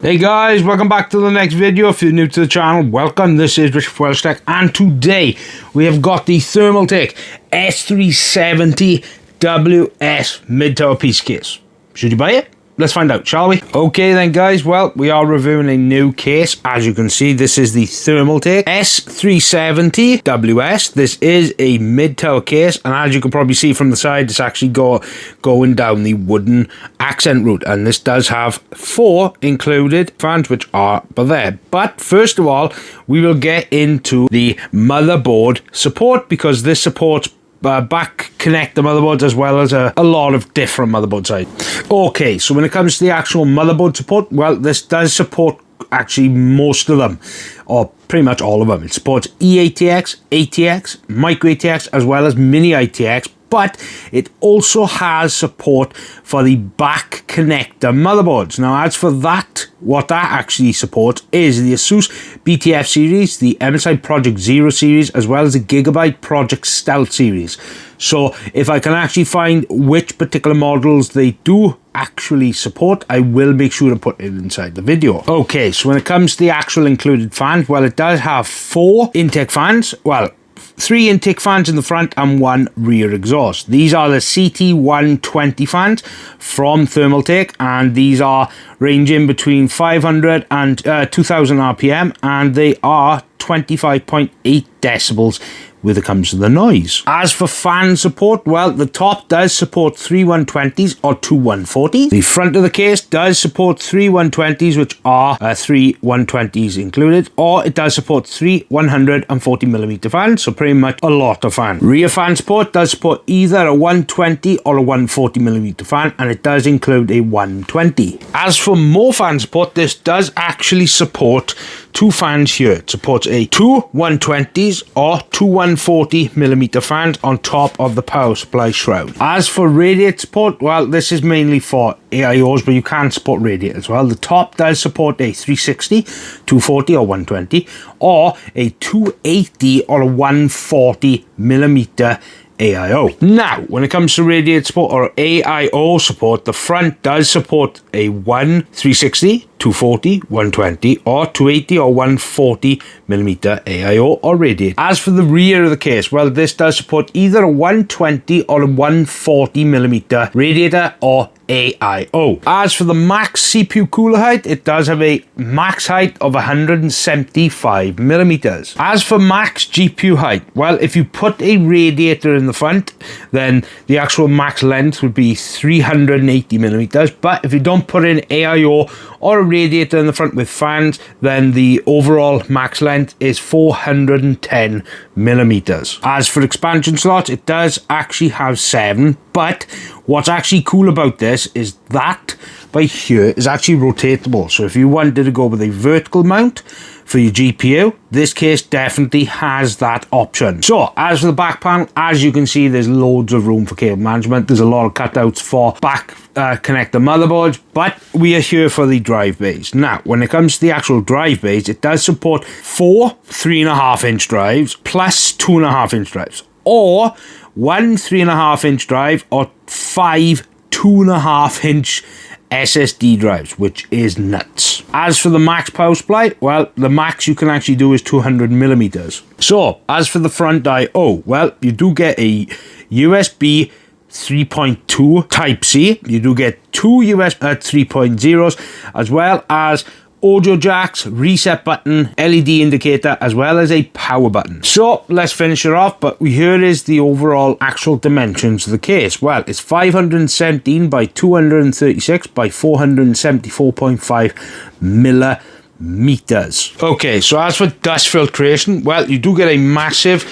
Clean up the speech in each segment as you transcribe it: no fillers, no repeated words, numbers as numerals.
Hey guys, welcome back to the next video. If you're new to the channel, welcome. This is Rich from WELSHYTECH, and today we have got the Thermaltake S370 WS mid-tower piece case. Should you buy it? Let's find out, shall we? Okay then guys, well, we are reviewing a new case. As you can see, this is the Thermaltake S370 WS. This is a mid-tower case, and as you can probably see from the side, it's actually going down the wooden accent route, and this does have 4 included fans, which are there. But first of all, we will get into the motherboard support, because this supports back connector motherboards as well as a lot of different motherboard sides. Okay, so when it comes to the actual motherboard support, well, this does support actually most of them, or pretty much all of them. It supports eATX, ATX, micro ATX, as well as mini ATX, but it also has support for the back connector motherboards. Now, as for that, what that actually supports is the Asus BTF series, the MSI Project Zero series, as well as the Gigabyte Project Stealth series. So if I can actually find which particular models they do actually support, I will make sure to put it inside the video. Okay, so when it comes to the actual included fans, well, it does have 4 Antec fans. Well, 3 Antec fans in the front and 1 rear exhaust. These are the CT120 fans from Thermaltake, and these are ranging between 500 and 2000 RPM, and they are 25.8 decibels when it comes to the noise. As for fan support, well, the top does support 3 120s or 2 140s. The front of the case does support 3 120s, which are 3 120s included, or it does support 3 140mm fans, so pretty much a lot of fans. Rear fan support does support either a 120 or a 140mm fan, and it does include a 120. As for more fan support, this does actually support 2 fans here. It supports a 2 120s or 2 140mm fans on top of the power supply shroud. As for radiator support, well, this is mainly for AIOs, but you can support radiator as well. The top does support a 360, 240 or 120, or a 280 or a 140mm AIO. Now, when it comes to radiator support or AIO support, the front does support a 360, 240, 120, or 280 or 140mm AIO or radiator. As for the rear of the case, well, this does support either a 120 or a 140mm radiator or AIO. As for the max CPU cooler height, it does have a max height of 175mm. As for max GPU height, well, if you put a radiator in the front, then the actual max length would be 380mm, but if you don't put in AIO or a radiator in the front with fans, then the overall max length is 410mm. As for expansion slots, it does actually have 7, but what's actually cool about this is that by here is actually rotatable. So if you wanted to go with a vertical mount for your GPU, this case definitely has that option. So as for the back panel, as you can see, there's loads of room for cable management. There's a lot of cutouts for back connector motherboards, but we are here for the drive bays. Now, when it comes to the actual drive bays, it does support 4 3.5-inch drives plus 2.5-inch drives, or 1 3.5-inch drive, or 5 2.5-inch SSD drives, which is nuts. As for the max power supply, well, the max you can actually do is 200mm. So, as for the front I/O, well, you do get a USB 3.2 Type-C, you do get 2 USB 3.0s, as well as audio jacks, reset button, LED indicator, as well as a power button. So let's finish it off, but here is the overall actual dimensions of the case. Well, it's 517 by 236 by 474.5 millimeters. Okay, so as for dust filtration, well, you do get a massive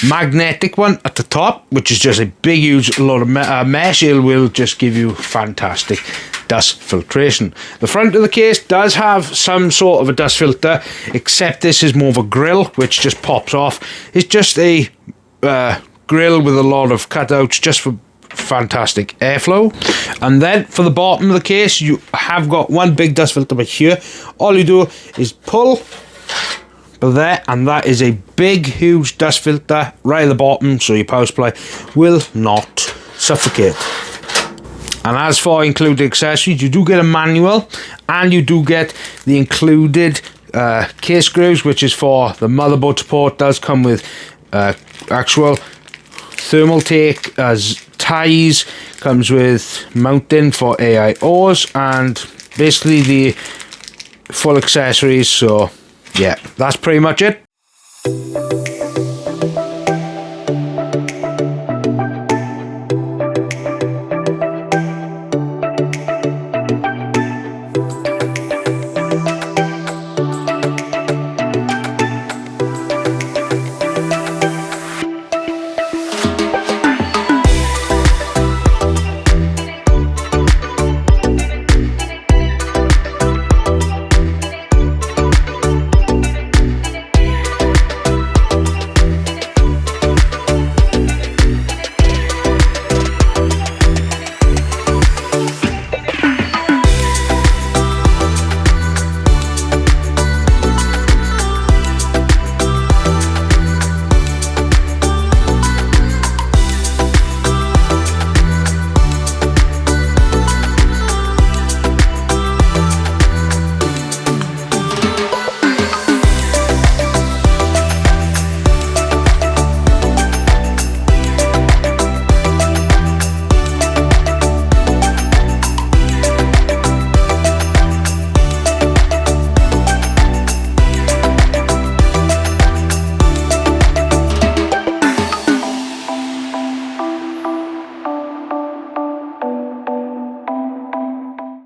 magnetic one at the top, which is just a big huge load of mesh. It will just give you fantastic dust filtration. The front of the case does have some sort of a dust filter, except this is more of a grill, which just pops off. It's just a grill with a lot of cutouts just for fantastic airflow. And then for the bottom of the case, you have got one big dust filter right here. All you do is pull there, and that is a big huge dust filter right at the bottom, so your power supply will not suffocate. And as for included accessories, you do get a manual, and you do get the included case screws, which is for the motherboard support. Does come with actual Thermaltake as ties, comes with mounting for AIOs, and basically the full accessories. So yeah, that's pretty much it.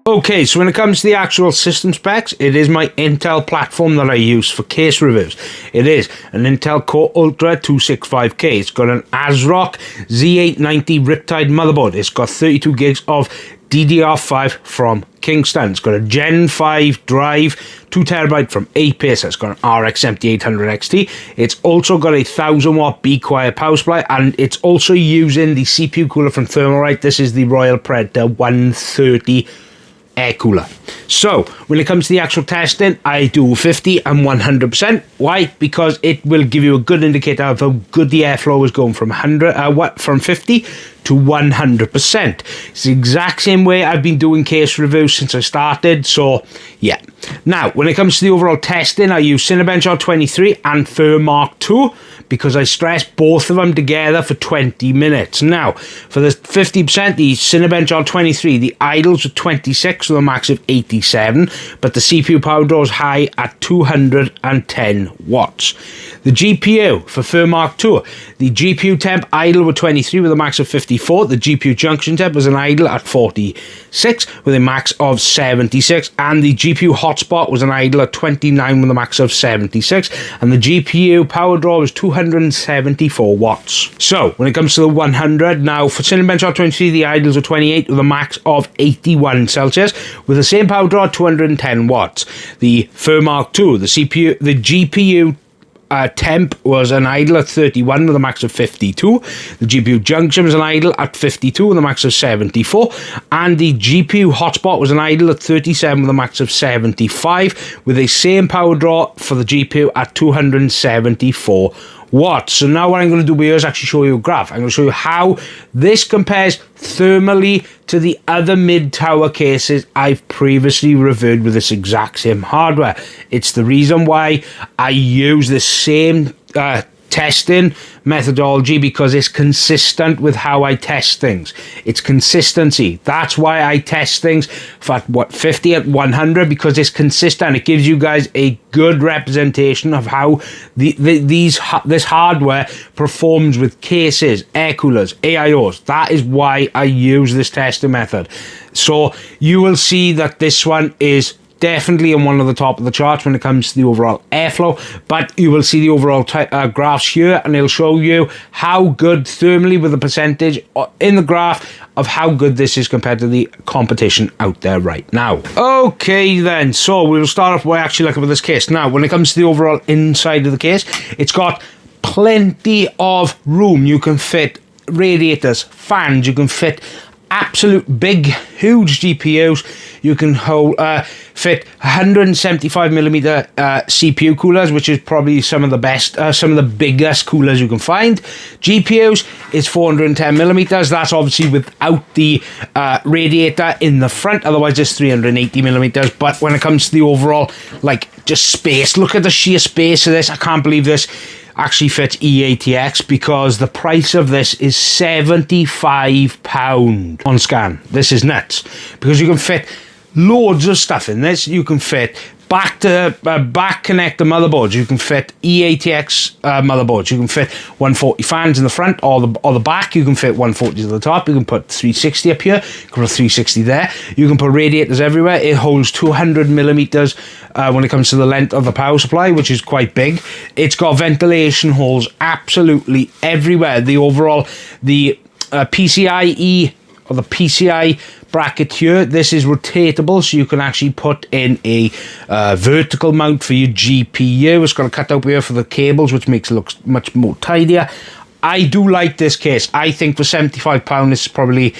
Okay, so when it comes to the actual system specs, it is my Intel platform that I use for case reviews. It is an Intel Core Ultra 265K. It's got an ASRock Z890 Riptide motherboard. It's got 32 gigs of DDR5 from Kingston. It's got a Gen 5 drive, 2TB from Apace. It's got an RX 7800 XT. It's also got a 1000-watt Be Quiet power supply, and it's also using the CPU cooler from Thermalright. This is the Royal Predator 130 air cooler. So when it comes to the actual testing, I do 50 and 100%. Why? Because it will give you a good indicator of how good the airflow is going from 50 to 100%. It's the exact same way I've been doing case reviews since I started. So yeah. Now when it comes to the overall testing, I use Cinebench R23 and Thermark 2 because I stress both of them together for 20 minutes. Now for the 50%, the Cinebench R23, the idles are 26 with a max of 87, but the CPU power draw is high at 210 watts. The GPU for Thermark 2, the GPU temp idle were 23 with a max of 54. The GPU junction temp was an idle at 46 with a max of 76, and the GPU hotspot was an idle at 29 with a max of 76, and the GPU power draw was 274 watts. So when it comes to the 100, now for Cinebench R23, the idles are 28 with a max of 81 Celsius with the same power draw, 210 watts. The Thermark 2, the GPU temp was an idle at 31 with a max of 52. The GPU junction was an idle at 52 with a max of 74, and the GPU hotspot was an idle at 37 with a max of 75 with the same power draw for the GPU at 274 watts. So now what I'm going to do here is actually show you a graph. I'm going to show you how this compares thermally to the other mid-tower cases I've previously reviewed with this exact same hardware. It's the reason why I use the same testing methodology, because it's consistent with how I test things. It's consistency. That's why I test things for 50 at 100, because it's consistent. It gives you guys a good representation of how this hardware performs with cases, air coolers, AIOs. That is why I use this testing method. So you will see that this one is definitely on one of the top of the charts when it comes to the overall airflow, but you will see the overall graphs here, and it'll show you how good thermally with the percentage in the graph of how good this is compared to the competition out there right now. Okay then, so we'll start off by actually looking at this case. Now when it comes to the overall inside of the case, it's got plenty of room. You can fit radiators, fans, you can fit absolute big, huge GPUs. You can fit 175mm CPU coolers, which is probably some of the best, some of the biggest coolers you can find. GPUs is 410mm. That's obviously without the radiator in the front. Otherwise, it's 380mm. But when it comes to the overall, like, just space, look at the sheer space of this. I can't believe this actually fits EATX, because the price of this is £75 on scan. This is nuts, because you can fit loads of stuff in this. You can fit back connector motherboards. You can fit EATX motherboards. You can fit 140 fans in the front or the back. You can fit 140 to the top. You can put 360 up here. You can put 360 there. You can put radiators everywhere. It holds 200mm when it comes to the length of the power supply, which is quite big. It's got ventilation holes absolutely everywhere. The overall, the PCIe or the PCI bracket here, this is rotatable, so you can actually put in a vertical mount for your GPU. It's got a cutout here for the cables, which makes it look much more tidier. I do like this case. I think for £75,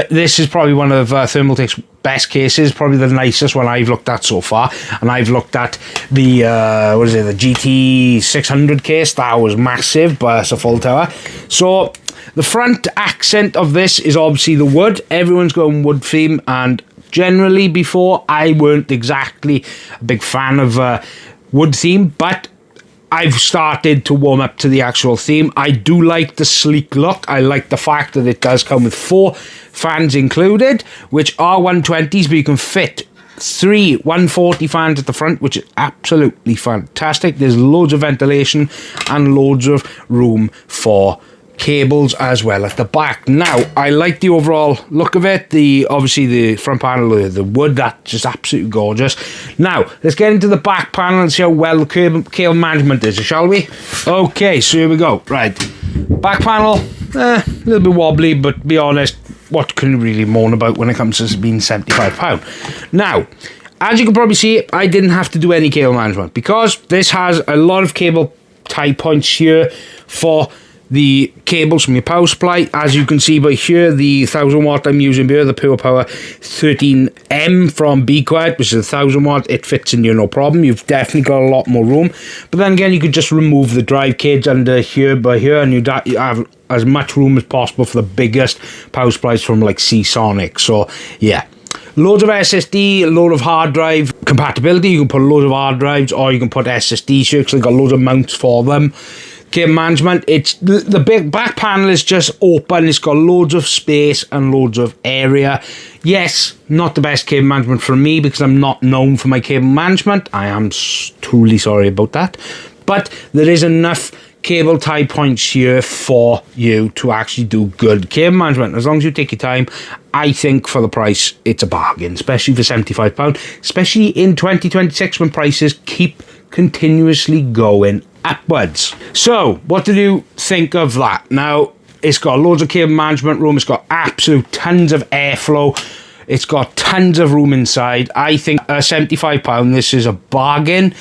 this is probably one of Thermaltake's best cases, probably the nicest one I've looked at so far. And I've looked at the the GT600 case. That was massive, but it's a full tower. So the front accent of this is obviously the wood. Everyone's going wood theme, and generally before I weren't exactly a big fan of wood theme, but I've started to warm up to the actual theme. I do like the sleek look. I like the fact that it does come with 4 fans included, which are 120s, but you can fit 3 140 fans at the front, which is absolutely fantastic. There's loads of ventilation and loads of room for cables as well at the back. Now, I like the overall look of it. Obviously the front panel, the wood, that's just absolutely gorgeous. Now, let's get into the back panel and see how well the cable management is, shall we? Okay, so here we go. Right, back panel, a little bit wobbly, but to be honest, what can you really moan about when it comes to being £75? Now, as you can probably see, I didn't have to do any cable management, because this has a lot of cable tie points here for the cables from your power supply. As you can see by here, the 1000 watt I'm using here, the Pure Power 13M from Be Quiet, which is 1000 watt. It fits in here no problem. You've definitely got a lot more room. But then again, you could just remove the drive cage under here by here, and you have as much room as possible for the biggest power supplies from like Seasonic. So yeah, loads of SSD, a load of hard drive compatibility. You can put loads of hard drives, or you can put SSD circuits. They've got loads of mounts for them. Cable management, it's the big back panel is just open. It's got loads of space and loads of area. Yes, not the best cable management for me, because I'm not known for my cable management. I am truly sorry about that, but there is enough cable tie points here for you to actually do good cable management. As long as you take your time, I think for the price, it's a bargain, especially for £75, especially in 2026 when prices keep continuously going upwards. So, what did you think of that? Now, it's got loads of cable management room. It's got absolute tons of airflow. It's got tons of room inside. I think £75, this is a bargain.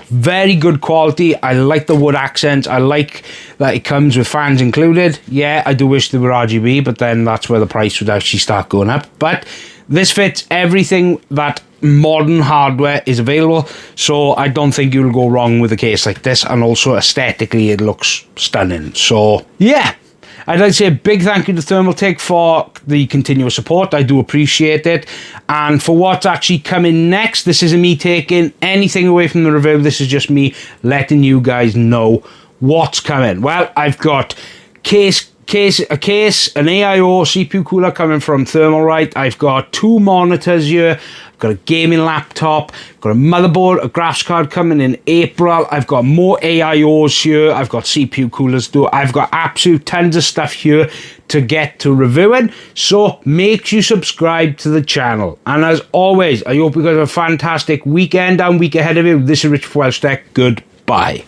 Very good quality. I like the wood accents. I like that it comes with fans included. Yeah, I do wish they were RGB, but then that's where the price would actually start going up. But this fits everything that modern hardware is available, so I don't think you'll go wrong with a case like this, and also aesthetically it looks stunning. So yeah, I'd like to say a big thank you to Thermaltake for the continuous support. I do appreciate it. And for what's actually coming next, this isn't me taking anything away from the review. This is just me letting you guys know what's coming. Well, I've got a case, an AIO CPU cooler coming from Thermalright. I've got 2 monitors here. I've got a gaming laptop, got a motherboard, a graphics card coming in April. I've got more AIOs here. I've got CPU coolers too. I've got absolute tons of stuff here to get to reviewing. So make sure you subscribe to the channel. And as always, I hope you guys have a fantastic weekend and week ahead of you. This is Rich for WELSHYTECH. Goodbye.